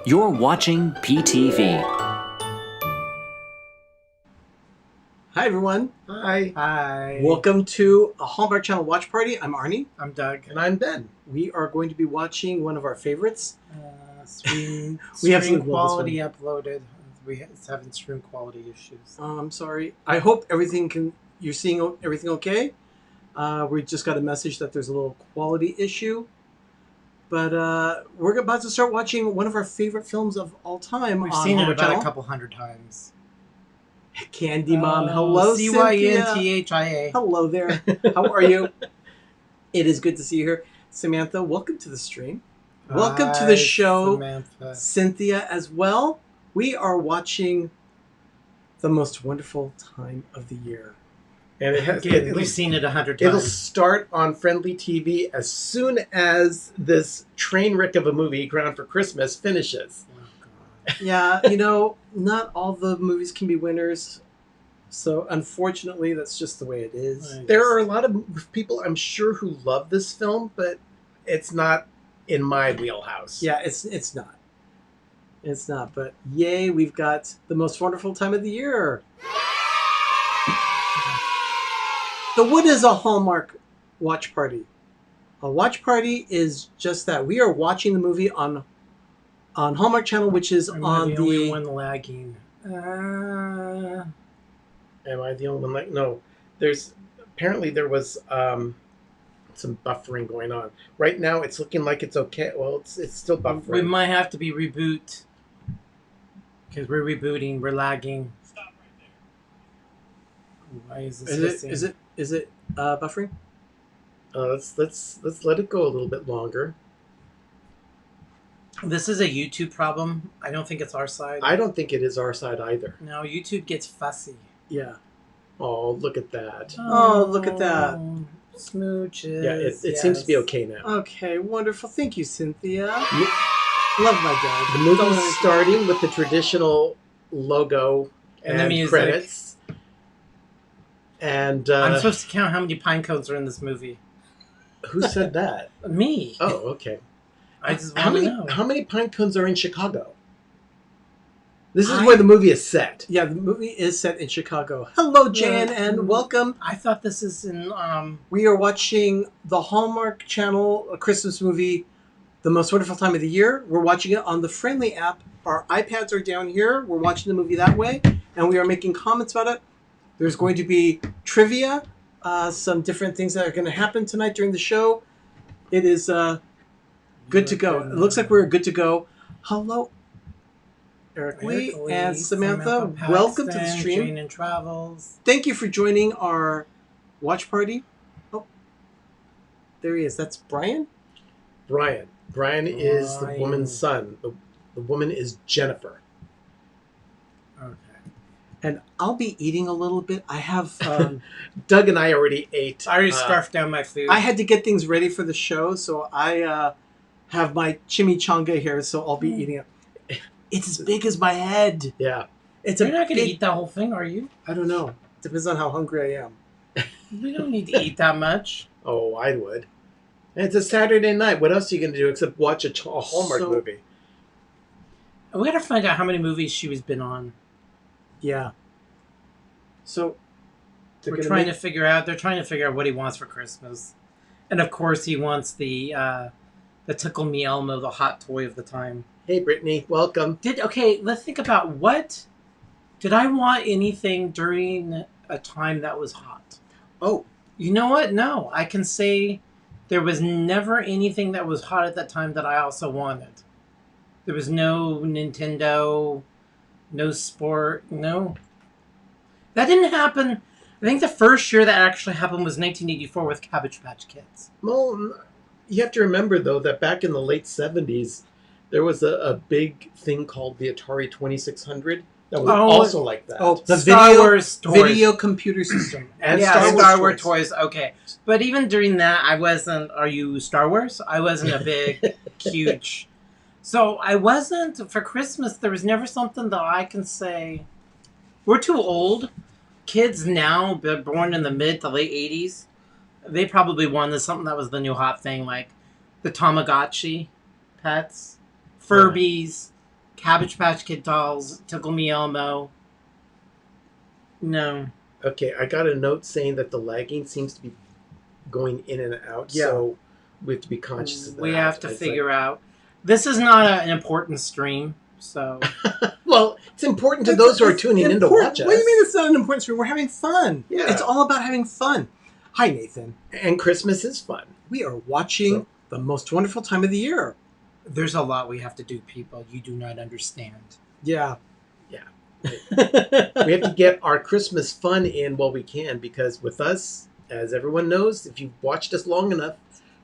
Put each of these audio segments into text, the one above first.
You're watching PTV. Hi, everyone. Hi. Hi. Welcome to a Hallmark Channel Watch Party. I'm Arnie. I'm Doug. And I'm Ben. We are going to be watching one of our favorites. Stream We have stream some quality uploaded. We having stream quality issues. I'm sorry. I hope you're seeing everything okay. We just got a message that there's a little quality issue. But we're about to start watching one of our favorite films of all time. We've on seen it Hallmark about Channel. a couple hundred times. Candy Mom. Hello, Cynthia. CYNTHIA. Hello there. How are you? It is good to see you here. Samantha, welcome to the stream. Welcome to the show, Samantha. Cynthia, as well. We are watching The Most Wonderful Time of the Year. And We've seen it 100 It'll times. start on Friendly TV as soon as this train wreck of a movie, Ground for Christmas, finishes. Oh, God. Yeah, not all the movies can be winners. So, unfortunately, that's just the way it is. Right. There are a lot of people, I'm sure, who love this film, but it's not in my wheelhouse. Yeah, it's not. It's not. But yay, we've got The Most Wonderful Time of the Year. So what is a Hallmark watch party? A watch party is just that. We are watching the movie on Hallmark Channel, which is Am on I the only one lagging? Am I the only one? No. Apparently there was some buffering going on. Right now it's looking like it's okay. Well, it's still buffering. We might have to be reboot. Because we're rebooting. We're lagging. Stop right there. Why is this hissing? Is it buffering? Let's let it go a little bit longer. This is a YouTube problem. I don't think it's our side. I don't think it is our side either. No, YouTube gets fussy. Yeah. Oh, look at that. Oh, look at that. Smooches. Yeah, it seems to be okay now. Okay, wonderful. Thank you, Cynthia. Love my dad. The movie's starting with the traditional logo And and, the music. credits. And I'm supposed to count how many pine cones are in this movie. who said that? Me. Oh, okay. I just How want to many know. how many pine cones are in Chicago? This is I- where the movie is set. Yeah, the movie is set in Chicago. Hello, Jan, and welcome. I thought this is in We are watching the Hallmark Channel Christmas movie, The Most Wonderful Time of the Year. We're watching it on the Friendly app. Our iPads are down here. We're watching the movie that way, and we are making comments about it. There's going to be trivia, some different things that are going to happen tonight during the show. It is good to go. It looks like we're good to go. Hello, Eric Lee and Samantha. Welcome to the Paxton, stream. Jane and Travels. Thank you for joining our watch party. Oh, there he is. That's Brian. Brian. Brian is the Brian. woman's son. The woman is Jennifer. Okay. And I'll be eating a little bit. I have. Doug and I already ate. I already scarfed down my food. I had to get things ready for the show, so I have my chimichanga here. So I'll be eating it. It's as big as my head. Yeah. It's You're a not going to big- eat that whole thing, are you? I don't know. Depends on how hungry I am. We don't need to eat that much. Oh, I would. And it's a Saturday night. What else are you going to do except watch a Hallmark So- movie? We got to find out how many movies she was been on. Yeah. So they're They're gonna trying make- to figure out. They're trying to figure out what he wants for Christmas, and of course he wants the Tickle Me Elmo, the hot toy of the time. Hey, Brittany, welcome. Let's think about what did I want anything during a time that was hot? Oh, You know what? No, I can say there was never anything that was hot at that time that I also wanted. There was no Nintendo, no sport, no. That didn't happen. I think the first year that actually happened was 1984 with Cabbage Patch Kids. Well, you have to remember, though, that back in the late 70s, there was a big thing called the Atari 2600 that was also like that. oh, the Star video Wars toys. video computer system. And yeah, Star Wars Toys. Okay, but even during that, I wasn't. Are you Star Wars? I wasn't a big, huge. So I wasn't for Christmas. There was never something that I can say. We're too old. Kids now, born in the mid to late '80s, they probably wanted something that was the new hot thing, like the Tamagotchi pets, Furbies, Cabbage Patch Kid dolls, Tickle Me Elmo. No. Okay, I got a note saying that the lagging seems to be going in and out, Yeah. so we have to be conscious of that. We have to It's figure out. This is not an important stream, so. Well, it's important to those who are tuning in to important. watch us. What do you mean it's not an important stream? We're having fun. Yeah. It's all about having fun. Hi, Nathan. And Christmas is fun. We are watching the most wonderful time of the year. There's a lot we have to do, people. You do not understand. Yeah. We have to get our Christmas fun in while we can, because with us, as everyone knows, if you've watched us long enough,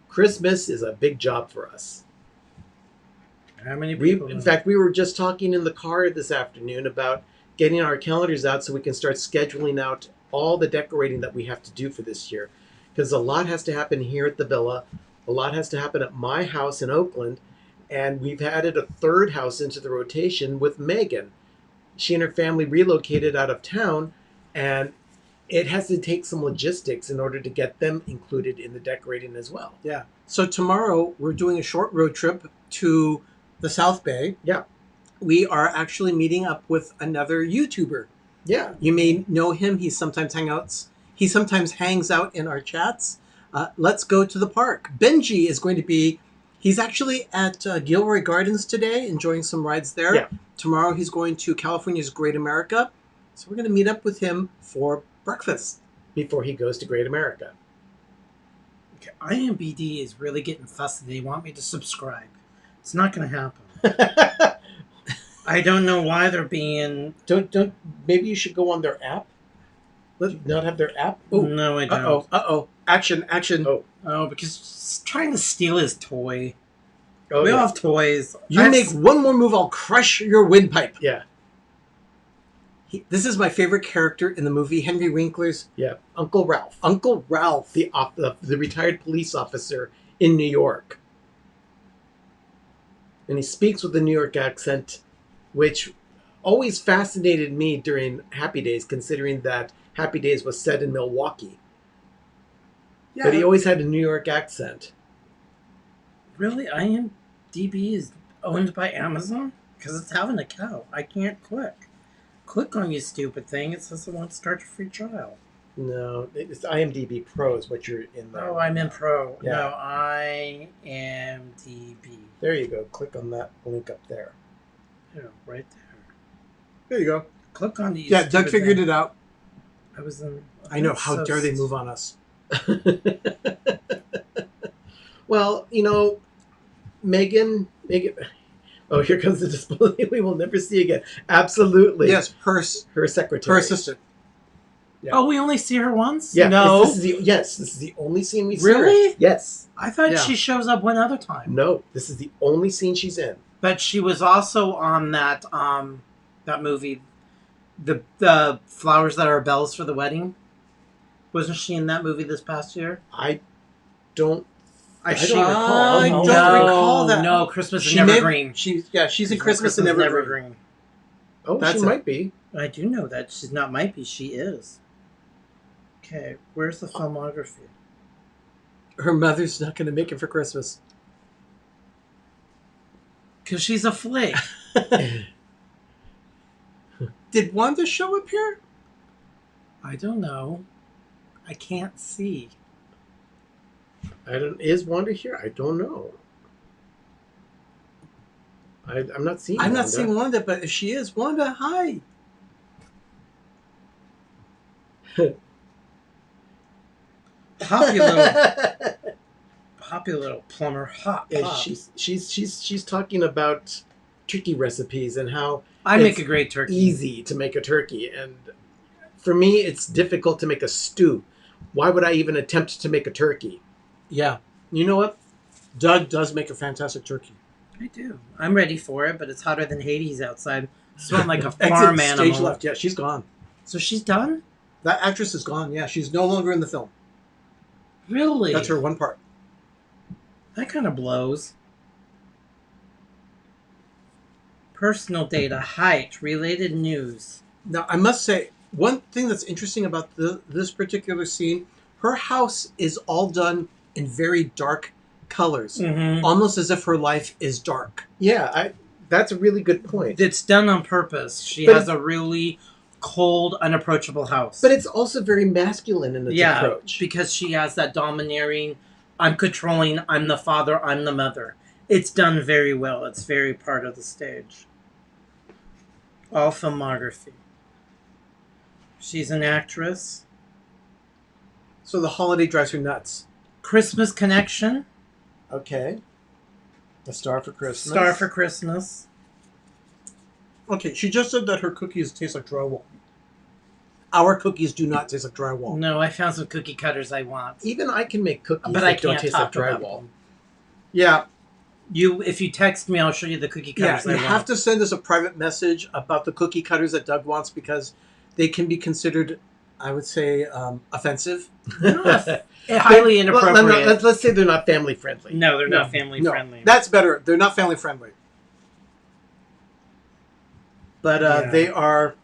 Christmas is a big job for us. How many people? In fact, we were just talking in the car this afternoon about getting our calendars out so we can start scheduling out all the decorating that we have to do for this year. Because a lot has to happen here at the villa. A lot has to happen at my house in Oakland. And we've added a third house into the rotation with Megan. She and her family relocated out of town, and it has to take some logistics in order to get them included in the decorating as well. Yeah. So tomorrow we're doing a short road trip to the South Bay. Yeah. We are actually meeting up with another YouTuber. Yeah. You may know him. He sometimes hangs out in our chats. Let's go to the park. Benji is going to be. He's actually at Gilroy Gardens today, enjoying some rides there. Yeah. Tomorrow he's going to California's Great America. So we're going to meet up with him for breakfast. Before he goes to Great America. Okay, IMBD is really getting fussy. They want me to subscribe. It's not going to happen. I don't know why they're being... Don't. Maybe you should go on their app. Do you not have their app? Oh, no, I don't. Uh-oh. Action. Oh. Because he's trying to steal his toy. Oh, We yeah. all have toys. You make one more move, I'll crush your windpipe. Yeah. This is my favorite character in the movie, Henry Winkler's Yeah. Uncle Ralph. Uncle Ralph. The retired police officer in New York. And he speaks with a New York accent, which always fascinated me during Happy Days, considering that Happy Days was set in Milwaukee. Yeah. But he always had a New York accent. Really? IMDb is owned by Amazon? Because it's having a cow. I can't click. Click on you stupid thing. It says it wants to start your free trial. No, it's IMDb Pro is what you're in there. Oh, I'm in Pro. Yeah. No, IMDb. There you go. Click on that link up there. Yeah, right there. There you go. Click on these. Yeah, Doug figured it out. I was in. I know. How dare they move on us? Well, Megan. Oh, here comes the display we will never see again. Absolutely. Yes, her secretary. her assistant. Yeah. Oh, we only see her once? Yeah. No. This is the only scene we see. Really? Her. Yes. I thought Yeah. she shows up one other time. No. This is the only scene she's in. But she was also on that movie, the Flowers That Are Bells for the Wedding. Wasn't she in that movie this past year? I don't I don't recall. I No. don't recall that. No, Christmas She in may- Evergreen. She's in Christmas and Evergreen. Oh, That's she it. might be. I do know that. She's not might be, she is. Okay, where's the filmography? Her mother's not going to make it for Christmas. Because she's a flake. Did Wanda show up here? I don't know. I can't see. Is Wanda here? I don't know. I'm not seeing. I'm not Wanda. seeing Wanda, but if she is, Wanda, hi. Poppy little plumber. Hot And pop. she's talking about turkey recipes and how I make it's a great turkey. easy to make a turkey, and for me it's difficult to make a stew. Why would I even attempt to make a turkey? Yeah. You know what? Doug does make a fantastic turkey. I do. I'm ready for it, but it's hotter than Hades outside. Smelling like a Exit farm stage animal. left. Yeah, she's gone. So she's done? That actress is gone. Yeah, she's no longer in the film. Really? That's her one part. That kind of blows. Personal data, height, related news. Now, I must say, one thing that's interesting about this particular scene, her house is all done in very dark colors, Mm-hmm. almost as if her life is dark. Yeah, That's a really good point. It's done on purpose. She But has a really cold, unapproachable house. But it's also very masculine in its approach. Because she has that domineering, I'm controlling, I'm the father, I'm the mother. It's done very well. It's very part of the stage. All filmography. She's an actress. So the holiday drives her nuts. Christmas Connection. Okay. A Star for Christmas. Star for Christmas. Okay, she just said that her cookies taste like drywall. Our cookies do not taste like drywall. No, I found some cookie cutters I want. Even I can make cookies But that I don't can't taste like talk about drywall. them. Yeah, If you text me, I'll show you the cookie yeah. cutters You I want. have to send us a private message about the cookie cutters that Doug wants because they can be considered, I would say, offensive. Highly inappropriate. Let's say they're not family friendly. No, they're not family friendly. That's better. They're not family friendly. But Yeah. they are.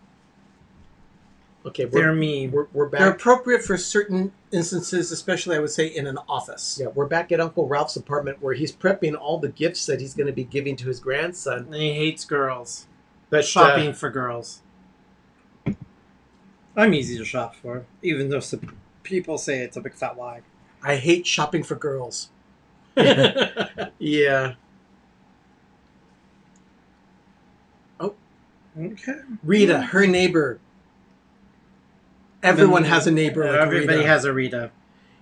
Okay, They're mean. We're back. They're appropriate for certain instances, especially I would say in an office. Yeah, we're back at Uncle Ralph's apartment where he's prepping all the gifts that he's going to be giving to his grandson. And he hates girls. But Shopping for girls. I'm easy to shop for, even though some people say it's a big fat lie. I hate shopping for girls. yeah. Okay. Rita, her neighbor. Everyone has a neighbor. Like Everybody Rita. has a Rita.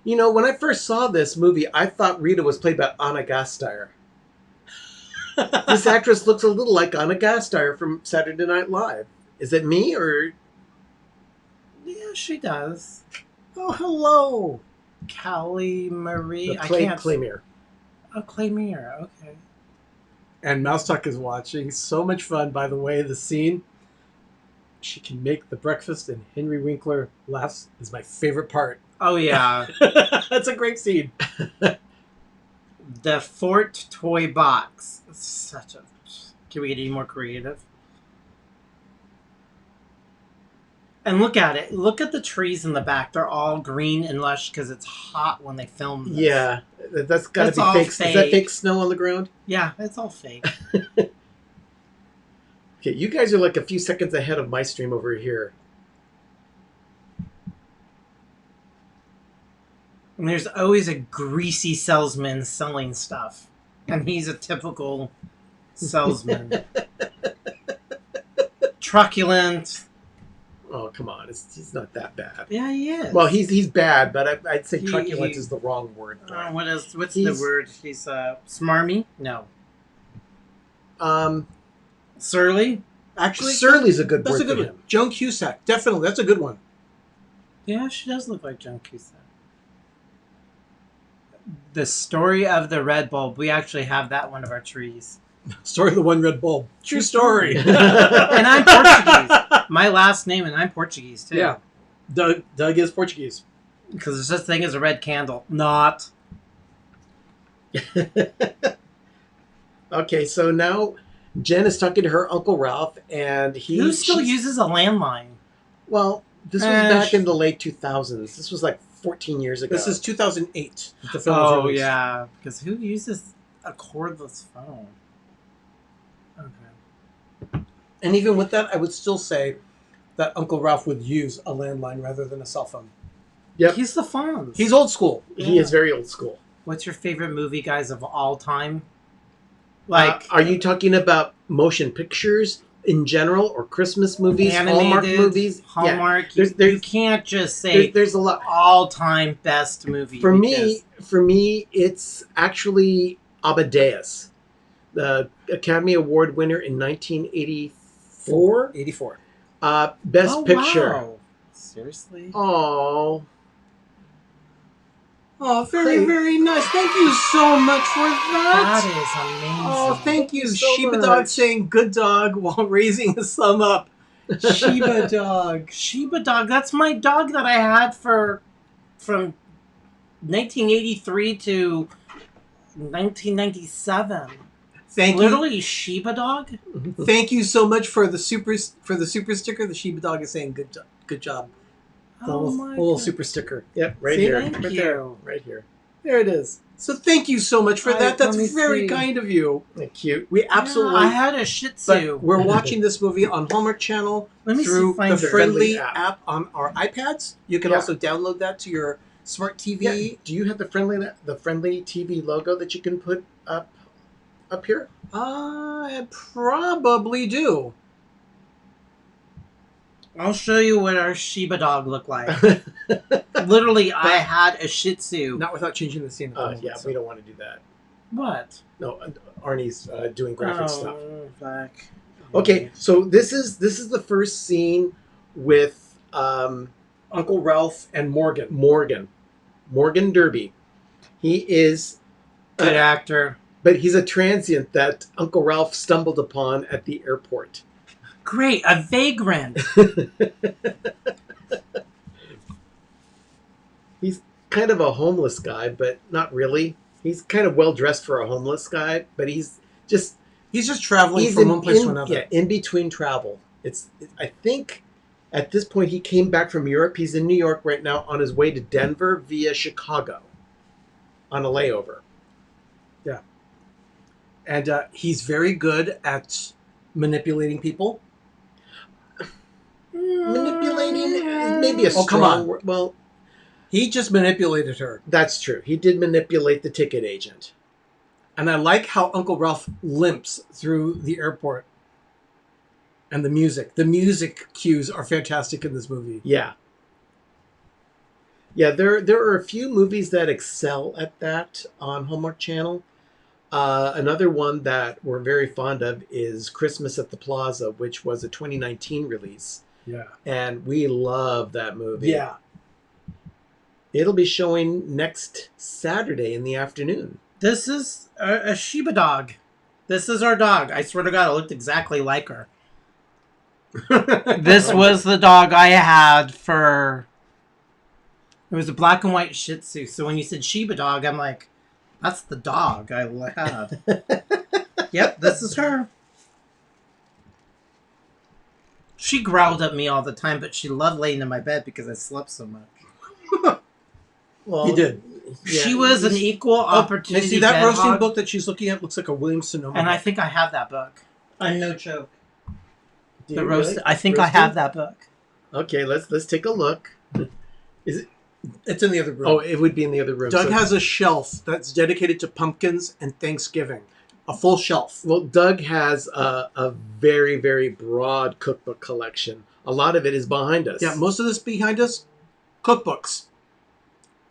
You know, when I first saw this movie, I thought Rita was played by Anna Gasteyer. This actress looks a little like Anna Gasteyer from Saturday Night Live. Is it me or? Yeah, she does. Oh, hello. Callie Marie. Claymere. Oh, Claymere. Okay. And Mousetuck is watching. So much fun, by the way. The scene. She can make the breakfast and Henry Winkler laughs is my favorite part. Oh, yeah. That's a great scene. The Fort Toy Box. It's such a... Can we get any more creative? And look at it. Look at the trees in the back. They're all green and lush because it's hot when they film this. Yeah, that's got That's to be all fake. Is that fake. fake snow on the ground? Yeah, it's all fake. Okay, you guys are like a few seconds ahead of my stream over here. And there's always a greasy salesman selling stuff. And he's a typical salesman. Truculent. Oh, come on. He's not that bad. Yeah, he is. Well, he's bad, but I'd say He- truculent he- is the wrong word. What's the word? He's smarmy? No. Surly? Actually, Surly's a good that's word a good for one. him. Joan Cusack. Definitely. That's a good one. Yeah, she does look like Joan Cusack. The Story of the Red Bulb. We actually have that one of our trees. Story of the One Red Bulb. True story. And I'm Portuguese. My last name, and I'm Portuguese, too. Yeah. Doug is Portuguese. Because there's such thing as a red candle. Not. Okay, so now Jen is talking to her Uncle Ralph, and Who still she's- uses a landline? Well, this was back in the late 2000s. This was like 14 years ago. This is 2008. The film was Oh, released. yeah. Because who uses a cordless phone? Okay. And even with that, I would still say that Uncle Ralph would use a landline rather than a cell phone. Yep. He's the Fonz. He's old school. He is very old school. What's your favorite movie, guys, of all time? Like, Are you talking about motion pictures in general, or Christmas movies, Hallmark animated, movies? Hallmark. Yeah. You can't just say There's a lot. all-time best movie. For because- me, it's actually Amadeus, the Academy Award winner in 1984. 84. Best Oh, Picture. wow. Seriously? Oh, Oh, very, very nice. Thank you so much for that. That is amazing. Oh, thank you. Thank you so Sheba much. Dog saying good dog while raising his thumb up. Sheba Dog. Sheba Dog. That's my dog that I had from 1983 to 1997. Thank you. Literally Sheba Dog. Thank you so much for the super sticker. The Sheba Dog is saying good job. The Oh little, my little God. super sticker. yep, right See, here. Thank Right you. there. Right here. There it is. So thank you so much for that. That's let me very see. kind of you. Cute. We absolutely. Yeah, I had a Shih Tzu. But we're watching this movie on Hallmark Channel Let me see through if I the can- Friendly Friendly app on our iPads. You can Yeah. also download that to your smart TV. Yeah. Do you have the friendly TV logo that you can put up here? I probably do. I'll show you what our Shiba dog looked like. Literally, I had a Shih Tzu. Not without changing the scene. At the moment, Yeah, so. we don't want to do that. What? No, Arnie's doing graphic stuff. Fuck. Okay, so this is the first scene with Uncle Ralph and Morgan. Morgan Derby. He is Good actor. but he's a transient that Uncle Ralph stumbled upon at the airport. Great, a vagrant. He's kind of a homeless guy, but not really. He's kind of well dressed for a homeless guy, but he's just traveling from one place to another. Yeah, in between travel. I think at this point he came back from Europe. He's in New York right now on his way to Denver via Chicago on a layover. Yeah. And he's very good at manipulating people. Manipulating is maybe a Oh, come strong on. word. Well, He just manipulated her. that's true. He did manipulate the ticket agent. And I like how Uncle Ralph limps through the airport. And the music. The music cues are fantastic in this movie. Yeah. Yeah, there are a few movies that excel at that on Hallmark Channel. Another one that we're very fond of is Christmas at the Plaza, which was a 2019 release. Yeah. And we love that movie. Yeah. It'll be showing next Saturday in the afternoon. This is a Shiba dog. This is our dog. I swear to God, it looked exactly like her. This was the dog I had for... It was a black and white Shih Tzu. So when you said Shiba dog, I'm like, that's the dog I had. Yep, this is her. She growled at me all the time, but she loved laying in my bed because I slept so much. Well, He did. yeah, She was an equal You opportunity see that bed roasting hog, book that she's looking at looks like a William Sonoma. and I book. think I have that book. I'm no joke. Do The you roast. really? I think I Roasting? have that book. Okay, let's take a look. It's in the other room. Oh, it would be in the other room. Doug So- has a shelf that's dedicated to pumpkins and Thanksgiving. A full shelf. Well, Doug has a very, very broad cookbook collection. A lot of it is behind us. Yeah, most of this behind us, cookbooks.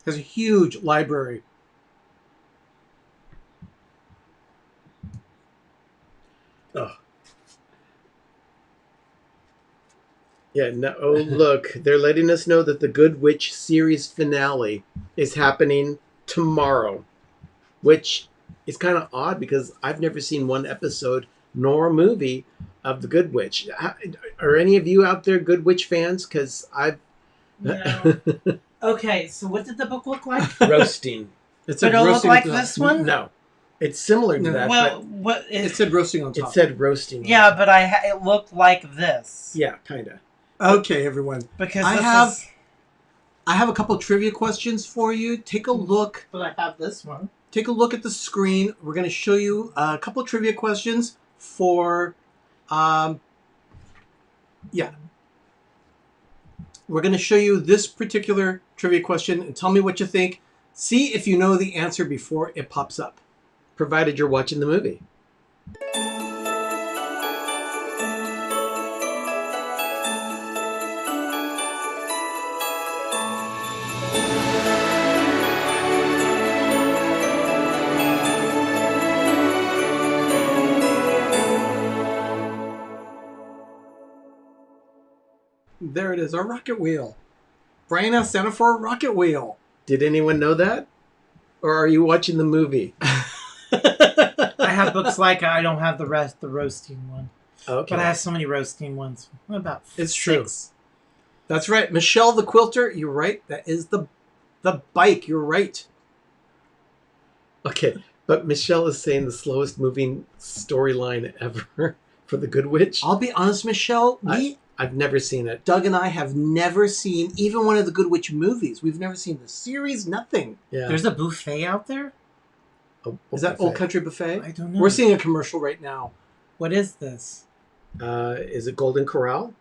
Has a huge library. Oh. Yeah, no, oh, look. They're letting us know that the Good Witch series finale is happening tomorrow, which is kind of odd because I've never seen one episode nor a movie of the Good Witch. Are any of you out there Good Witch fans? Because I've... No. Okay, so what did the book look like? Roasting. It But it'll look roasting like on top. this one? No. It's similar to No. that, Well, what? It said roasting on but top. it said roasting. Yeah, but it looked like this. Yeah, kind of. Okay, everyone. Because I this have- is- I have a couple trivia questions for you. Take a look. But I have this one. Take a look at the screen. We're going to show you a couple trivia questions for, yeah. We're going to show you this particular trivia question and tell me what you think. See if you know the answer before it pops up. Provided you're watching the movie. There it is, our rocket wheel. Brian asked Santa for a rocket wheel. Did anyone know that? Or are you watching the movie? I have books like it. I don't have the roasting one. Okay. But I have so many roasting ones. What about It's 6? true. That's right. Michelle the Quilter, you're right. That is the bike. You're right. Okay. But Michelle is saying the slowest moving storyline ever for The Good Witch. I'll be honest, Michelle. I've never seen it. Doug and I have never seen even one of the Good Witch movies. We've never seen the series, nothing. Yeah. There's a buffet out there? Is that Old Country Buffet? I don't know. We're seeing a commercial right now. What is this? Is it Golden Corral?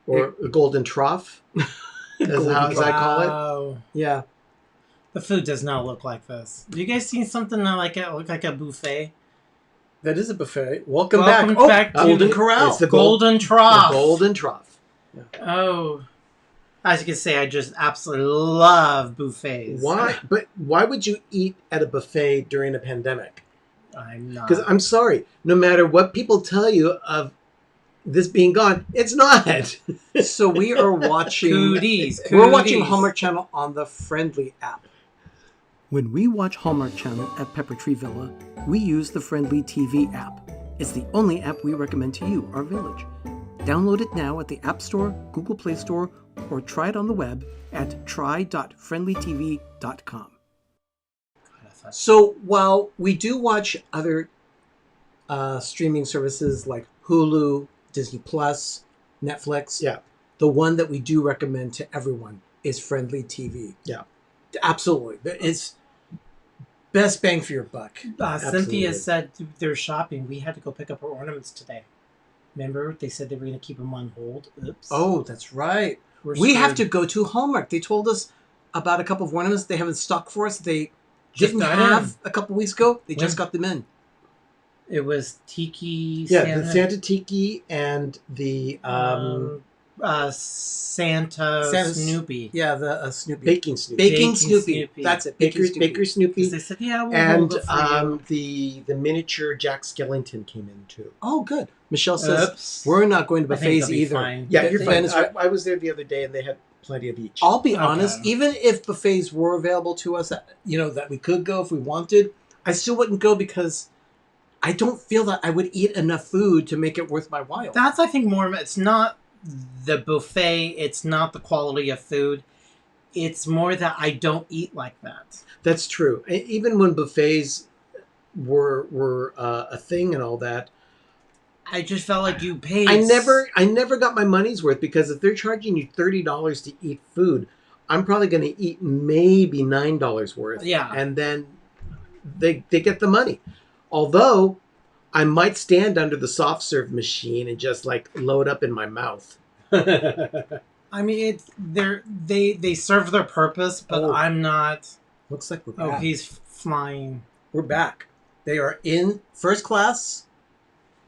Or a Golden Trough? As I call it. Wow. Yeah. The food does not look like this. Have you guys seen something that look like a buffet? That is a buffet. Welcome Welcome back. back to Golden the- Corral. It's the Golden Trough. The Golden Trough. Oh. As you can say, I just absolutely love buffets. Why? But why would you eat at a buffet during a pandemic? I'm not. Because I'm sorry, no matter what people tell you of this being gone, it's not. So we are watching. Cooties. We're watching Hallmark Channel on the Friendly app. When we watch Hallmark Channel at Pepper Tree Villa, we use the FrndlyTV app. It's the only app we recommend to you, our village. Download it now at the App Store, Google Play Store, or try it on the web at try.friendlytv.com. So while we do watch other streaming services like Hulu, Disney Plus, Netflix, Yeah. the one that we do recommend to everyone is FrndlyTV. Yeah. Absolutely. It's best bang for your buck. Absolutely. Cynthia said they're shopping. We had to go pick up our ornaments today. Remember, they said they were going to keep them on hold. Oops. Oh, that's right. We're We have to screwed. go to Hallmark. They told us about a couple of ornaments they have in stock for us. They Just didn't got have in. a couple weeks ago. They just When? got them in. It was Tiki Yeah, Santa. the Santa Tiki and the Santa Snoopy. Yeah, the Snoopy. Baking Snoopy. Baking Baking Snoopy. Snoopy. That's it. Baker Baking Snoopy. Baker Snoopy. 'Cause they said, yeah, we'll And hold it for you. the miniature Jack Skellington came in too. Oh, good. Michelle says, Oops. we're not going to I think buffets they'll be either. fine. Yeah, That- you're that fine. is right. I was there the other day and they had plenty of each. I'll be Okay. honest, even if buffets were available to us, that we could go if we wanted, I still wouldn't go because I don't feel that I would eat enough food to make it worth my while. That's, I think, more of it's not the buffet, it's not the quality of food. It's more that I don't eat like that. That's true. Even when buffets were a thing and all that, I just felt like you paid. I never got my money's worth because if they're charging you $30 to eat food, I'm probably going to eat maybe $9 worth. Yeah. And then they get the money. Although I might stand under the soft serve machine and just like load up in my mouth. I mean, they serve their purpose, but Oh. I'm not. Looks like we're Oh, back. he's flying. We're back. They are in first class.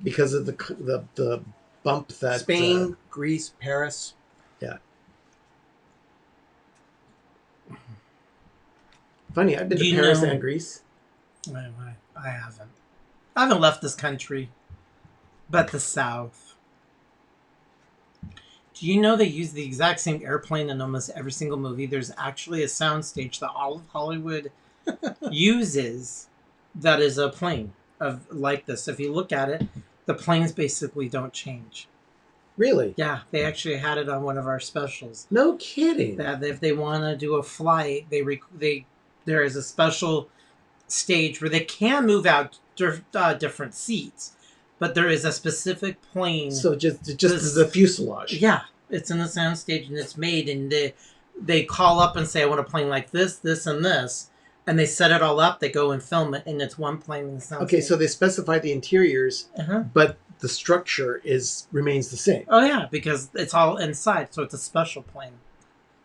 Because of the bump that Spain, Greece, Paris. funny, I've been Do to you Paris know- and Greece. I haven't. I haven't left this country, but the South. Do you know they use the exact same airplane in almost every single movie? There's actually a soundstage that all of Hollywood uses that is a plane of like this. If you look at it, the planes basically don't change. Really? Yeah, they actually had it on one of our specials. No kidding. That if they want to do a flight, there is a special stage where they can move out different seats, but there is a specific plane. So just the fuselage. Yeah, it's in the sound stage and it's made, and they call up and say, I want a plane like this, this, and this, and they set it all up. They go and film it, and it's one plane in the sound Okay, stage. so they specify the interiors, Uh-huh. but the structure remains the same. Oh yeah, because it's all inside, so it's a special plane.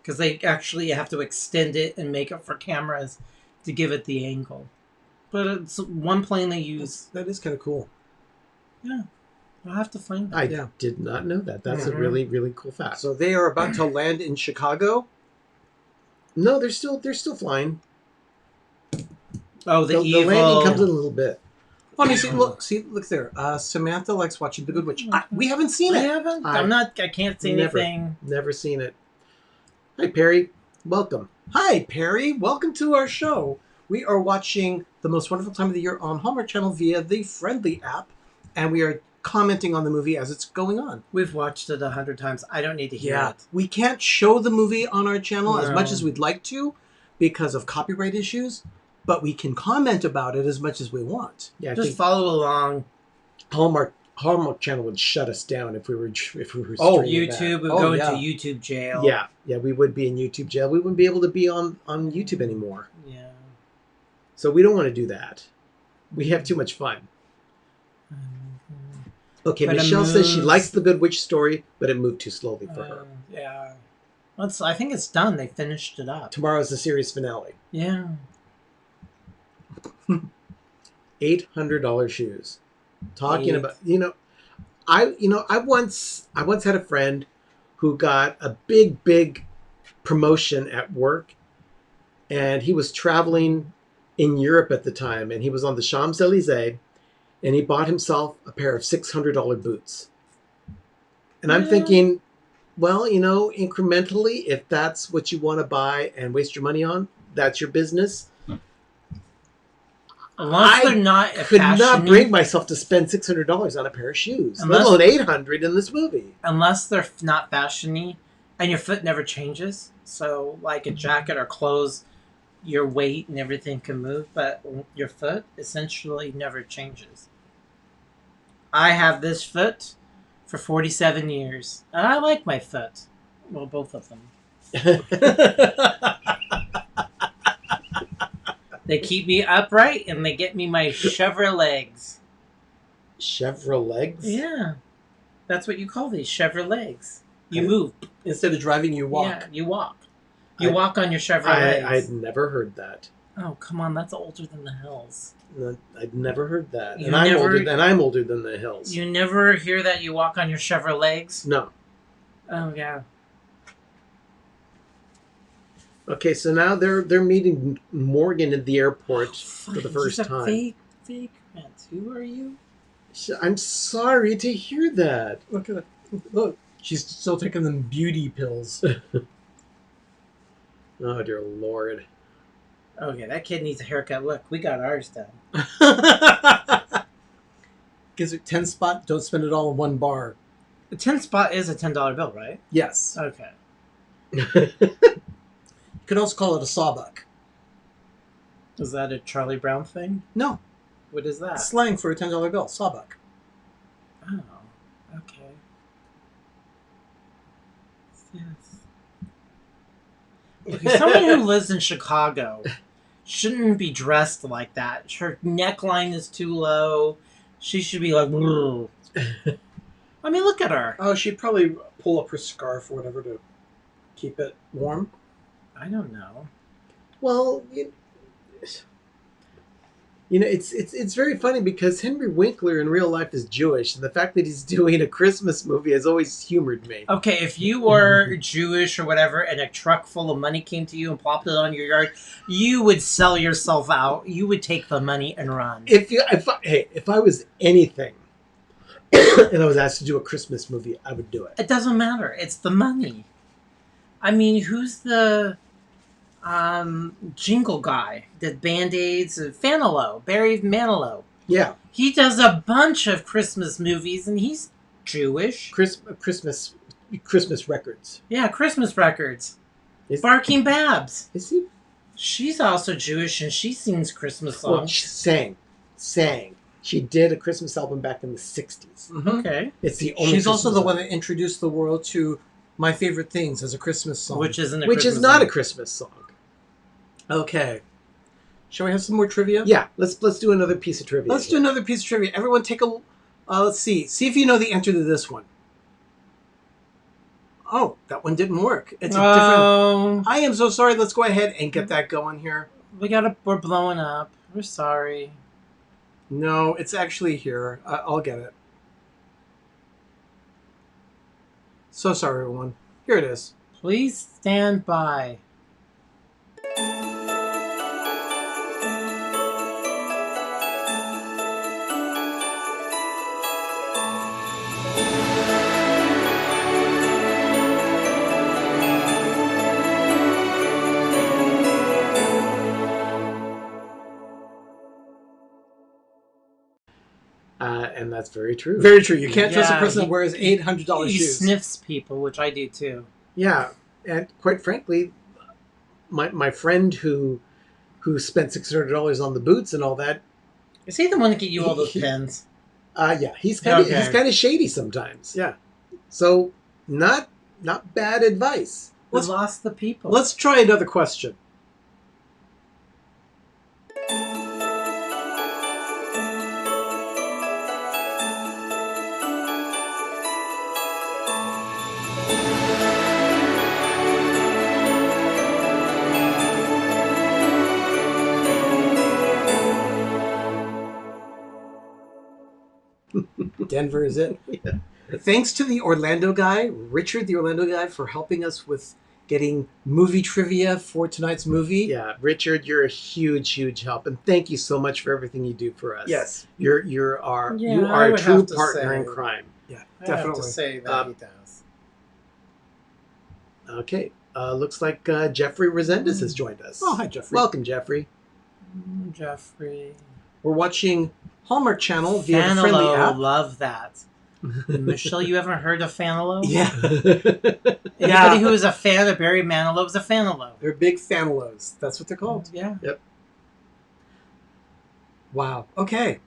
Because they actually have to extend it and make it for cameras to give it the angle. But it's one plane they use. That is kind of cool. Yeah, I'll have to find that. I Yeah. did not know that. That's a Mhm. really, really cool fact. So they are about to land in Chicago. No, they're still flying. Oh, the The evil. landing comes in a little bit. Let me see. Look there. Samantha likes watching The Good Witch. We haven't seen I it. haven't. I- I'm not. I can't say Never. anything. Never seen it. Hi, Perry. Welcome. Hi, Perry. Welcome to our show. We are watching The Most Wonderful Time of the Year on Hallmark Channel via the Friendly app, and we are commenting on the movie as it's going on. We've watched it 100 times. I don't need to hear it. We can't show the movie on our channel as No. much as we'd like to because of copyright issues, but we can comment about it as much as we want. Yeah, I Just think follow along. Hallmark Hallmark Channel would shut us down if we were Oh, streaming that. YouTube would Oh, go yeah. into YouTube jail. Yeah, we would be in YouTube jail. We wouldn't be able to be on YouTube anymore. Yeah. So we don't want to do that. We have too much fun. Okay, But it Michelle says she moves. likes the Good Witch story, but it moved too slowly for her. Yeah. I think it's done. They finished it up. Tomorrow's the series finale. Yeah. $800 shoes. Talking Eight. about, I once had a friend who got a big promotion at work, and he was traveling in Europe at the time, and he was on the Champs-Elysees, and he bought himself a pair of $600 boots. And I'm Yeah. thinking, well, incrementally, if that's what you want to buy and waste your money on, that's your business. Unless they're not Could not fashion-y. bring myself to spend $600 on a pair of shoes, let Unless- alone $800 in this movie. Unless they're not fashion-y and your foot never changes. So, like a jacket or clothes, your weight and everything can move, but your foot essentially never changes. I have this foot for 47 years, and I like my foot. Well, both of them. They keep me upright, and they get me my Chevrolets. Chevrolets? Yeah. That's what you call these, Chevrolets. You Okay. move. Instead of driving, you walk. Yeah, you walk. You I- walk on your Chevrolet. I'd never heard that. Oh, come on, that's older than the hills. No, I'd never heard that. You And I'm never- older than the hills. You never hear that you walk on your Chevrolets? No. Oh, yeah. Okay, so now they're meeting Morgan at the airport for the Fine, first he's a time. Vagrant. Who are you? I'm sorry to hear that. Look at it. Look, she's still taking them beauty pills. Oh dear Lord. Okay, that kid needs a haircut. Look, we got ours done. Gives it 10 spot. Don't spend it all in one bar. The 10 spot is a $10 bill, right? Yes. Okay. You could also call it a sawbuck. Is that a Charlie Brown thing? No, What is that? slang for a $10 bill. Sawbuck. Oh, okay. Yes. Okay, someone who lives in Chicago shouldn't be dressed like that. Her neckline is too low. She should be like, "Whoa." I mean, look at her. Oh, she'd probably pull up her scarf or whatever to keep it warm. I don't know. Well, it's very funny because Henry Winkler in real life is Jewish, and the fact that he's doing a Christmas movie has always humored me. Okay, if you were Jewish or whatever and a truck full of money came to you and plopped it on your yard, you would sell yourself out. You would take the money and run. If I was anything and I was asked to do a Christmas movie, I would do it. It doesn't matter. It's the money. I mean, who's the jingle guy? Did Band-Aids? Fanilow. Barry Manilow. Yeah, He does a bunch of Christmas movies, and he's Jewish. Christmas records. Yeah, Christmas records. Is- Barking Babs. Is he? She's also Jewish, and she sings Christmas songs. Well, she sang. She did a Christmas album back in the '60s. Okay. It's the only. She's also Christmas the album. one that introduced the world to My Favorite Things as a Christmas song. Which isn't a which Christmas is not song. a Christmas song. Okay. Shall we have some more trivia? Yeah, let's do another piece of trivia. Let's do another piece of trivia. Everyone take a... let's see. See if you know the answer to this one. Oh, that one didn't work. It's a different... Oh, I am so sorry. Let's go ahead and get that going here. we're blowing up. We're sorry. No, it's actually here. I'll get it. So sorry, everyone. Here it is. Please stand by. And that's very true. Very true. You can't trust a Yeah, person he- that wears $800 He shoes. sniffs people, which I do too. Yeah, and quite frankly, my friend who spent $600 on the boots and all that. Is he the one that get you all those pens? Yeah, he's kind of Okay. shady sometimes. Yeah. So not bad advice. We lost the people. Let's try another question. Denver is it? Yeah. Thanks to the Orlando guy, Richard, the Orlando guy, for helping us with getting movie trivia for tonight's movie. Yeah, Richard, you're a huge help, and thank you so much for everything you do for us. Yes. you Yeah, are I a would true have to partner say- in crime. Yeah, I have definitely. to say that he does. Okay, looks like Jeffrey Resendez has joined us. Oh, hi, Jeffrey. Welcome, Jeffrey. Jeffrey. We're watching Hallmark Channel via the Friendly Fanalo, app. love that. Michelle, you ever heard of Fanalo? Yeah, Anybody who is a fan of Barry Manilow is a Fanalo. they're big fanalos. That's what they're called. Yeah. Wow. Okay.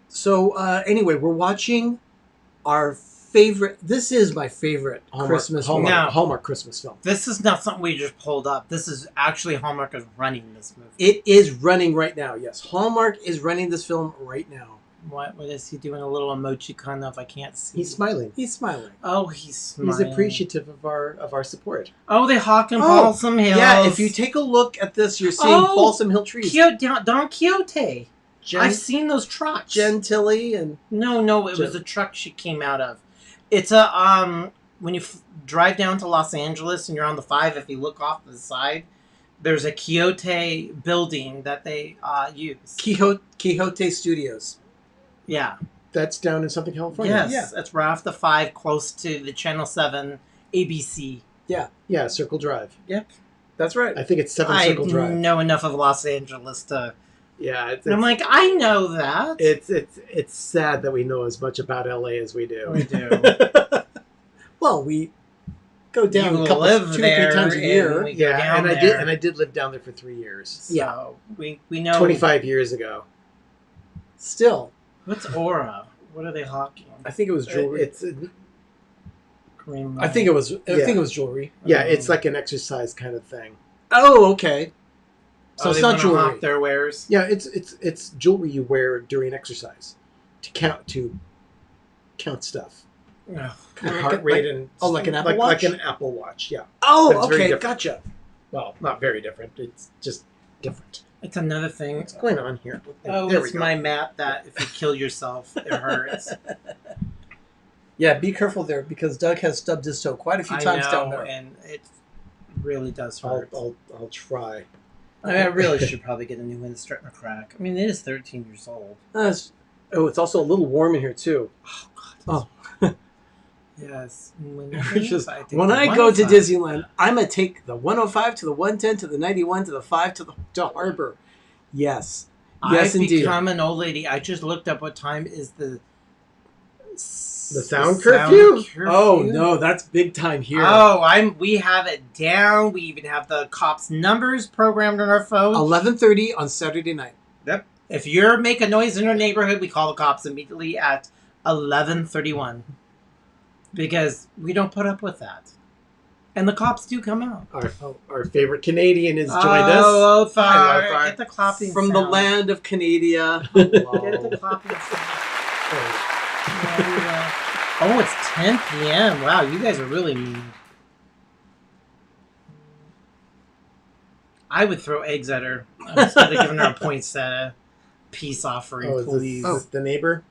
So anyway, we're watching our favorite. This is my favorite Christmas movie. Now- Hallmark Christmas film. This is not something we just pulled up. This is actually Hallmark is running this movie. It is running right now. Yes, Hallmark is running this film right now. What is he doing? A little emoji kind of? I can't see. He's smiling. He's smiling. Oh, he's smiling. He's appreciative of our support. Oh, they hawk and Oh, balsam hills. Yeah, if you take a look at this, you're seeing Oh, Balsam Hill trees. Don Quixote. I've seen those trucks. Gentilly and No, it was a truck she came out of. It's a when you drive down to Los Angeles and you're on the 5, if you look off to the side, there's a Quixote building that they use. Quixote Studios. Yeah. That's down in Southern California. Yes, that's right off the 5, close to the Channel 7 ABC. Yeah, Circle Drive. That's right. I think it's 7 I Circle Drive. know enough of Los Angeles to. Yeah, it's And I'm like, I know that. it's sad that we know as much about LA as we do. We do. Well, we go down You a couple, live 2 or 3 there times a and year. we go Yeah, down and there. I did live down there for 3 years. So we know 25 years ago. Still, What's Aura? What are they hawking? I think it was jewelry. It's Green I think it was. I Yeah. think it was jewelry. yeah, it's like an exercise kind of thing. Oh, okay. So Oh, it's they not wanna jewelry. hawk their wares. Yeah, it's jewelry you wear during exercise to count stuff. Ugh. Your Like heart a- rate like- and oh, like an Apple like Watch? an Apple Watch. Yeah. Oh, That's very okay, different. gotcha. Well, not very different. It's just different. It's another thing. What's going on here? Oh, There we it's go. my mat that if you kill yourself, it hurts. Yeah, be careful there because Doug has stubbed his toe quite a few times I down know, there. and it really does I'll, hurt. I'll try. I really should probably get a new one. It's starting to crack. I mean, it is 13 years old. It's also a little warm in here too. Oh, yes. Just, take when the I go to 105. Disneyland, I'm gonna take the 105 to the 110 to the 91 to the 5 to Harbor. Yes, yes, I've indeed. become an old lady. I just looked up what time is the sound curfew? Oh no, that's big time here. Oh, we have it down. We even have the cops' numbers programmed on our phone. 11:30 on Saturday night. Yep. If you make a noise in our neighborhood, we call the cops immediately at 11:31 because we don't put up with that. And the cops do come out. Our favorite Canadian has joined us. Oh, Lothar. Hi, Lothar. Get the clapping From the sound. land of Canada. Get the clapping sound. Yeah. Oh, it's 10 p.m. Wow, you guys are really mean. I would throw eggs at her instead of giving her a poinsettia peace offering, Oh, please. is this the neighbor?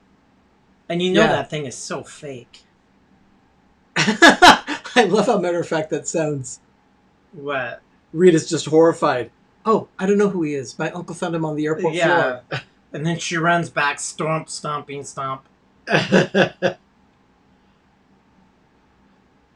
And you know Yeah. that thing is so fake. I love how matter of fact that sounds. What? Rita's just horrified. Oh, I don't know who he is. My uncle found him on the airport Yeah. floor. And then she runs back, stomping.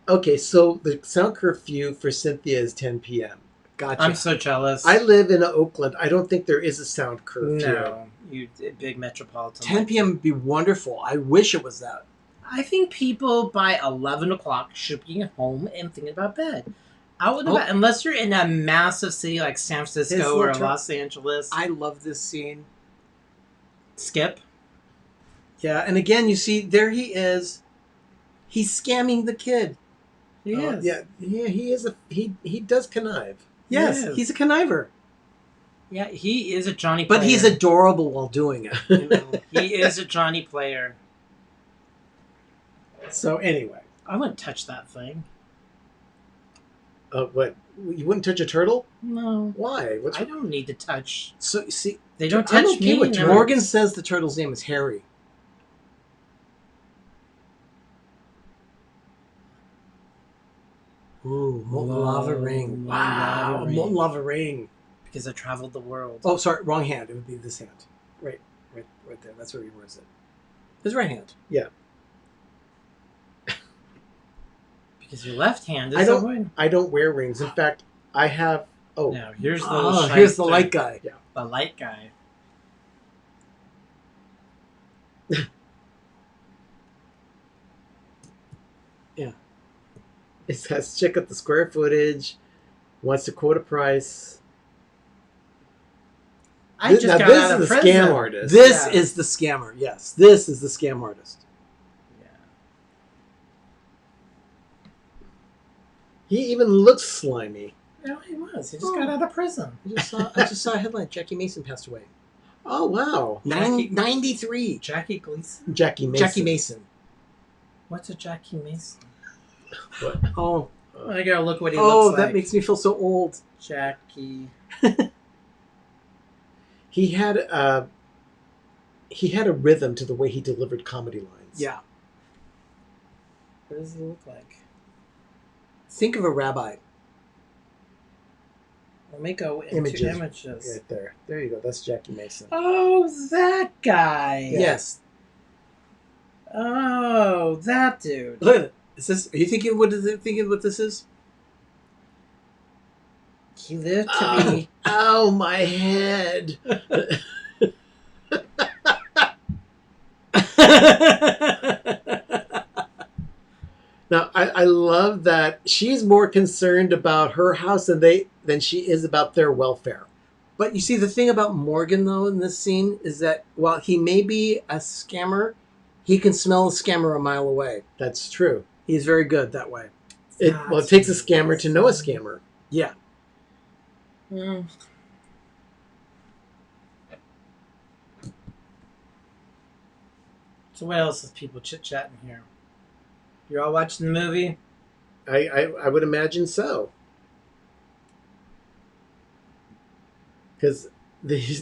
Okay, so the sound curfew for Cynthia is 10 p.m. Gotcha. I'm so jealous. I live in Oakland. I don't think there is a sound curfew. No, you big metropolitan. 10 p.m. would be wonderful. I wish it was that. I think people by 11 o'clock should be home and thinking about bed. Out and about, unless you're in a massive city like San Francisco His or little Los Angeles. I love this scene. Skip. Yeah, and again, you see, there he is. He's scamming the kid. He is. Yeah, he is he does connive. Yes, Yes. he's a conniver. Yeah, he is a Johnny player. But he's adorable while doing it. You know? He is a Johnny player. So anyway, I wouldn't touch that thing. what, you wouldn't touch a turtle? No. Why? I don't need to touch. So, see, They don't I'm touch okay me. with no. turtles. Morgan says the turtle's name is Harry. Ooh, molten lava ring. Molten Wow, lava a ring. molten lava ring. Because I traveled the world. Oh, sorry, wrong hand. It would be this hand. Right there. That's where he wears it. His right hand. Because your left hand is I don't- the one. I don't wear rings. In fact, I have. Oh, Now, here's the Oh, here's the light guy. The light guy. it says check out the square footage. Wants to quote a price. I just Now got this out of is the prison. scam artist. This Yeah. is the scammer. Yes, this is the scam artist. Yeah. He even looks slimy. No, he was. He just got out of prison. I just saw a headline. Jackie Mason passed away. Oh wow, Jackie- 93. Jackie Gleason? Jackie Mason. Jackie Mason. What's a Jackie Mason? What? Oh, I gotta look what he oh, looks like. that makes me feel so old. Jackie. He had a rhythm to the way he delivered comedy lines. Yeah. What does he look like? Think of a rabbi. Let me go into Images. images. Right there. There you go. That's Jackie Mason. Oh, that guy. Yes. Oh, that dude. Look at it. Is this? Are you thinking what this is? He lived to be. Oh, my head. Now, I love that she's more concerned about her house than she is about their welfare. But you see, the thing about Morgan, though, in this scene is that while he may be a scammer, he can smell a scammer a mile away. That's true. He's very good that way. It takes a scammer to know a scammer. Yeah. Mm. So what else is people chit-chatting here? You're all watching the movie? I would imagine so. Because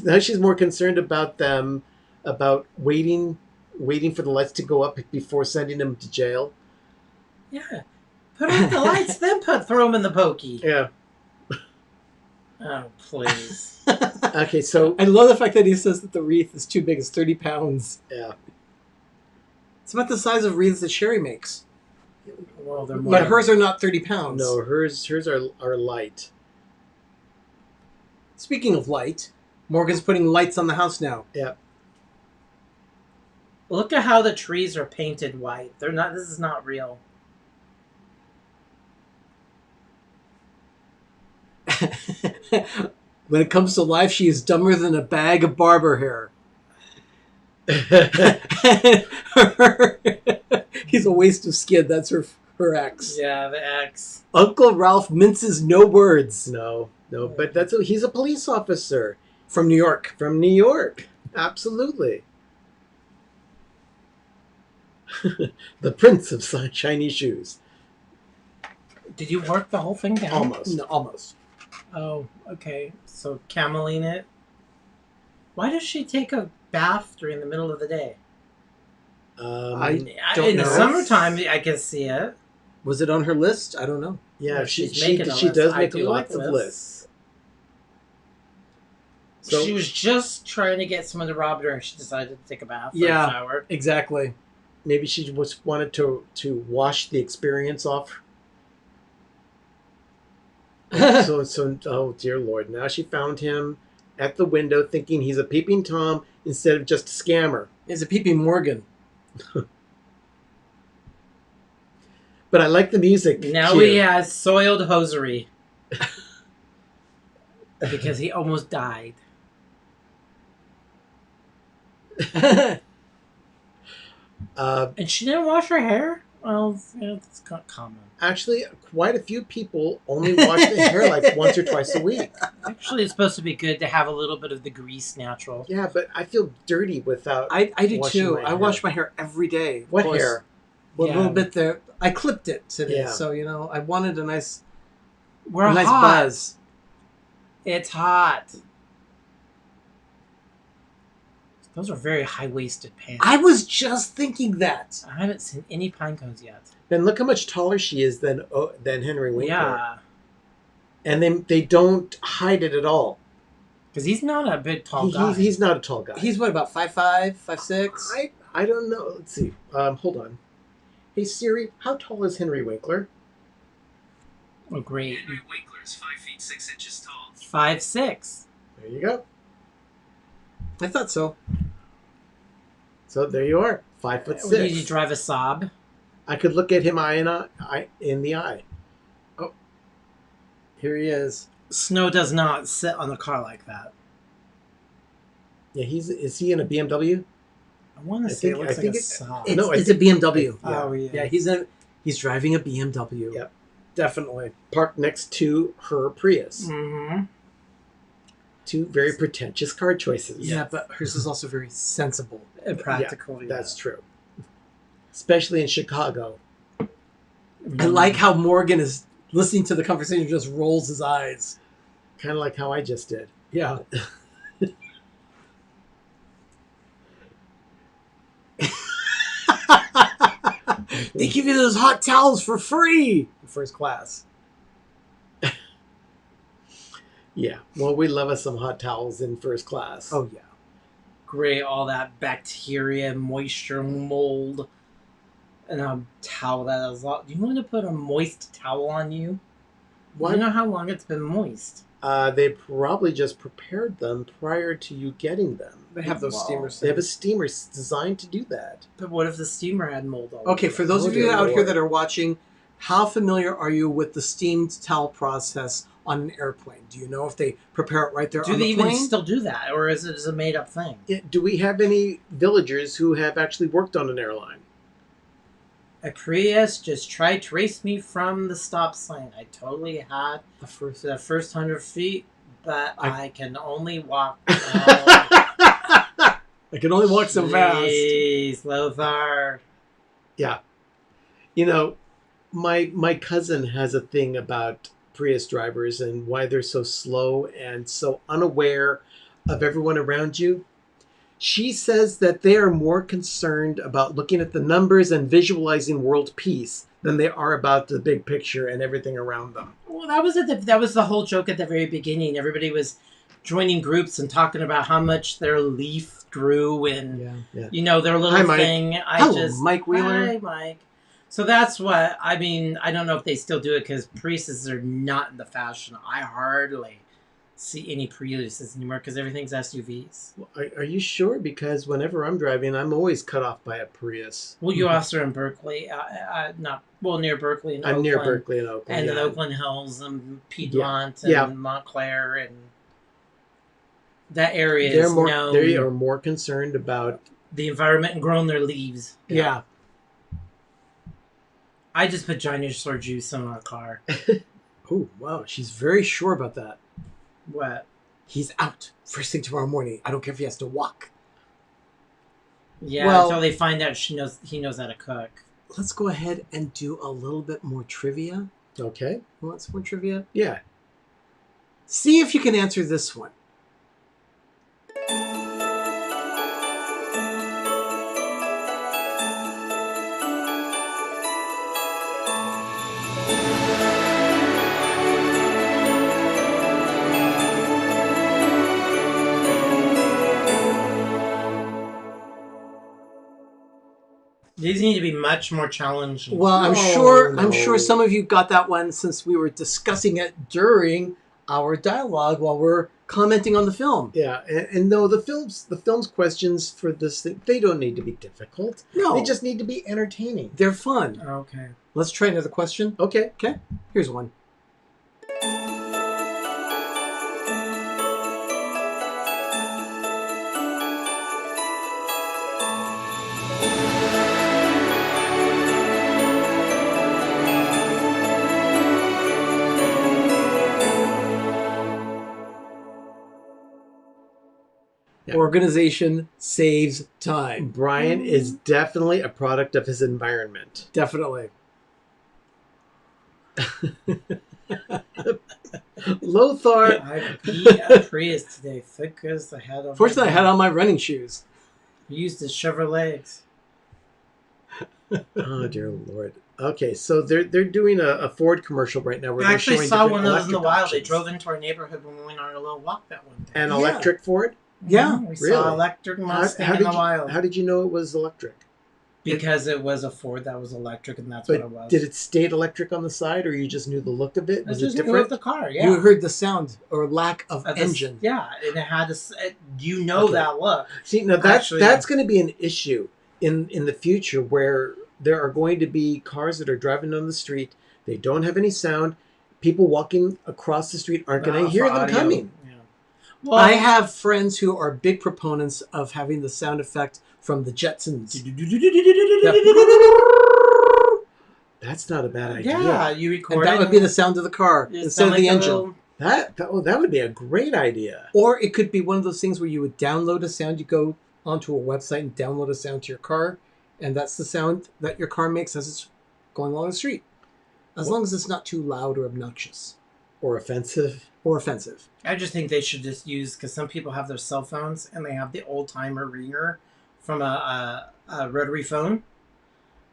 now she's more concerned about them, about waiting for the lights to go up before sending them to jail. Yeah. Put out the lights, then throw them in the pokey. Yeah. Oh, please. Okay, so I love the fact that he says that the wreath is too big. It's 30 pounds. yeah. It's about the size of wreaths that Sherry makes. Well, they're more. But hers are not 30 pounds. No, hers are light. Speaking of light, Morgan's putting lights on the house now. Yeah. Look at how the trees are painted white. They're not. This is not real. When it comes to life, she is dumber than a bag of barber hair. He's a waste of skin. That's her ex. Yeah, the X. Uncle Ralph minces no words. No, but he's a police officer From New York. from New York. Absolutely. The Prince of Shiny Shoes. Did you work the whole thing down? Almost. No, almost. Oh, okay. So cameling it. Why does she take a bath during the middle of the day? Don't in the know. summertime, I can see it. Was it on her list? I don't know. Yeah, Well, she she's making a she list. does I make do like lots of lists. lists. So She was just trying to get someone to rob her, and she decided to take a bath or Yeah. a shower. Exactly. maybe she just wanted to wash the experience off. So oh dear Lord! Now she found him at the window, thinking he's a peeping Tom instead of just a scammer. It's a peeping Morgan. But I like the music. Now cue. he has soiled hosiery. Because he almost died. And she didn't wash her hair? Well, yeah, that's common. Actually, quite a few people only wash their hair like once or twice a week. Actually, it's supposed to be good to have a little bit of the grease natural. Yeah, but I feel dirty without. I do washing too. my I hair. wash my hair every day. Of What course. hair? Well, Yeah. a little bit there. I clipped it today, Yeah. so I wanted a nice, We're nice hot. buzz. It's hot. Those are very high-waisted pants. I was just thinking that. I haven't seen any pine cones yet. Then look how much taller she is than Henry Winkler. Yeah, And they don't hide it at all. because he's not a big, tall guy. He's not a tall guy. He's what, about 5'5", 5'6"? I don't know. Let's see. Hold on. Hey Siri, how tall is Henry Winkler? Oh, great. Henry Winkler is 5 feet 6 inches tall. 5'6". There you go. I thought so. So there you are. 5'6". Did you drive a Saab? I could look at him in the eye. Oh, here he is. Snow does not sit on a car like that. Yeah, is he in a BMW? I want I to say it think- looks I like think a it- Saab. It's, No, I it's a BMW. Yeah. Oh, Yeah, he's driving a BMW. Yep. Definitely. Parked next to her Prius. Mm-hmm. Two very pretentious car choices. Yeah, but hers is also very sensible. And practical. That's true. Especially in Chicago. I like how Morgan is listening to the conversation and just rolls his eyes. Kind of like how I just did. Yeah. They give you those hot towels for free in first class. Yeah. Well, we love us some hot towels in first class. Oh, yeah. Great, all that bacteria, moisture, mold, and a towel that is. Do you want to put a moist towel on you? Why? You know how long it's been moist. They probably just prepared them prior to you getting them. They have those Wow. steamers. They have a steamer designed to do that. But what if the steamer had mold all Okay, over for it? those Oh, of you dear out here Lord. that are watching, how familiar are you with the steamed towel process on an airplane? Do you know if they prepare it right there Do on they the even plane? still do that, or is it just a made-up thing? Do we have any villagers who have actually worked on an airline? A Prius just tried to race me from the stop sign. I totally had the first. the first 100 feet, but I can only walk. I can only walk so fast. Jeez, Lothar. Yeah. You know, my cousin has a thing about Prius drivers and why they're so slow and so unaware of everyone around you. She says that they are more concerned about looking at the numbers and visualizing world peace than they are about the big picture and everything around them. Well, that was the whole joke at the very beginning. Everybody was joining groups and talking about how much their leaf grew and Yeah. their little Hi, Mike. thing. Hello, Mike Wheeler. Hi, Mike. So that's what I mean. I don't know if they still do it because Priuses are not in the fashion. I hardly see any Priuses anymore because everything's SUVs. Are you sure? Because whenever I'm driving, I'm always cut off by a Prius. Well, you also are in Berkeley, near Berkeley and I'm near Oakland, Berkeley and Oakland. and yeah. in Oakland Hills and Piedmont Yeah. and Montclair and that area They're is more, known they are more concerned about. the environment and growing their leaves. Yeah. I just put dinosaur juice on our car. Oh, wow. She's very sure about that. What? He's out first thing tomorrow morning. I don't care if he has to walk. Yeah, Well- until they find out he knows how to cook. Let's go ahead and do a little bit more trivia. Okay. You want some more trivia? Yeah. See if you can answer this one. These need to be much more challenging. Well, I'm No. sure some of you got that one since we were discussing it during our dialogue while we're commenting on the film. Yeah, and no, the film's questions for this thing, they don't need to be difficult. No, They just need to be entertaining. they're fun. Okay. Let's try another question. Okay. Here's one. Yeah. Organization saves time. Brian is definitely a product of his environment. Definitely. Lothar. I beat a Prius today, thick as the head of. Fortunately, I had on my running shoes. Used the Chevrolets. Oh dear Lord. Okay, so they're doing a Ford commercial right now. Where I they're actually showing saw different one of those in the electric wild. They options. drove into our neighborhood when we went on our little walk that one day. An Yeah. electric Ford. Yeah, We really? saw electric Mustang in the wild. How did you know it was electric? Because it was a Ford that was electric, and that's But what it was. did it state electric on the side, or you just knew the look of it? I Was just it knew of different? the car, yeah. You heard the sound or lack of At this- engine. Yeah, and it had you know Okay. that look. See, now Actually- that's going to be an issue in the future, where there are going to be cars that are driving on the street. They don't have any sound. People walking across the street aren't going to hear for them audio. coming. Yeah. Well, I have friends who are big proponents of having the sound effect from the Jetsons. That's not a bad idea. yeah, you And record that it would be and the sound of the car it instead of sound the like a engine. little- That would be a great idea. Or it could be one of those things where you would download a sound. You go onto a website and download a sound to your car, and that's the sound that your car makes as it's going along the street. As long as it's not too loud or obnoxious Or offensive. or offensive. I just think they should just use, because some people have their cell phones and they have the old timer ringer from a rotary phone.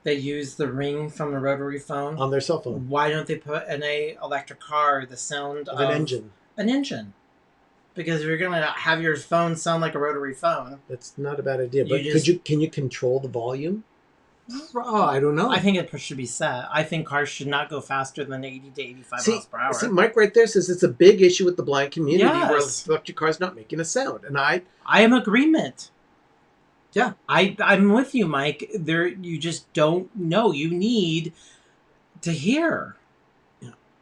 They use the ring from the rotary phone. On their cell phone. Why don't they put in a electric car the sound Of an engine. An engine. Because if you're gonna have your phone sound like a rotary phone, That's not a bad idea. You But just- can you control the volume? Oh, I don't know. I think it should be set. I think cars should not go faster than 80 to 85 miles per hour. See, Mike right there says it's a big issue with the blind community where Yes. electric cars not making a sound. And I I am agreement. Yeah. I'm with you, Mike. There, you just don't know. You need to hear.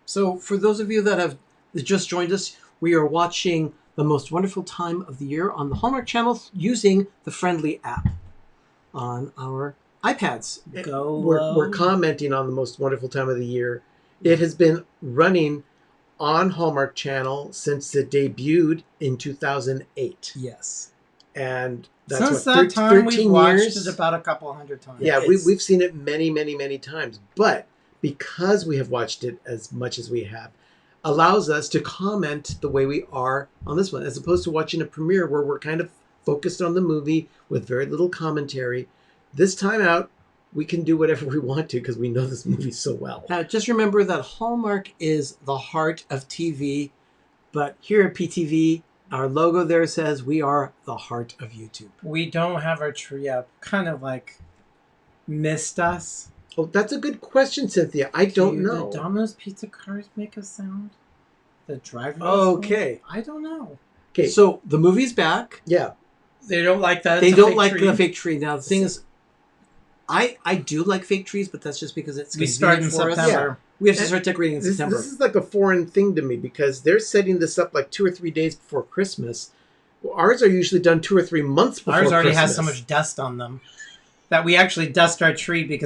So, for those of you that have just joined us, we are watching The Most Wonderful Time of the Year on the Hallmark Channel using the Friendly app on our iPads. Go. we're commenting on the most wonderful time of the year. It has been running on Hallmark Channel since it debuted in 2008. Yes. And that's Since what, that time, we've 13 watched years? it about a couple hundred times. Yeah, It's- we've seen it many, many, many times. But because we have watched it as much as we have, allows us to comment the way we are on this one, as opposed to watching a premiere where we're kind of focused on the movie with very little commentary. This time out, we can do whatever we want to because we know this movie so well. Now, just remember that Hallmark is the heart of TV, but here at PTV, our logo there says we are the heart of YouTube. We don't have our tree up. Kind of like missed us. Oh, that's a good question, Cynthia. I don't Do know. The Domino's pizza cars make a sound? The driver. Okay. I don't know. Okay, So the movie's back. yeah. They don't like that. They It's a don't fake like tree. the fake tree. Now, the thing is, I do like fake trees, but that's just because it's We start in convenient for us. September. We have to start decorating in This September. is like a foreign thing to me because they're setting this up like 2 or 3 days before Christmas. Well, ours are usually done 2 or 3 months before Ours already Christmas. has so much dust on them that we actually dust our tree because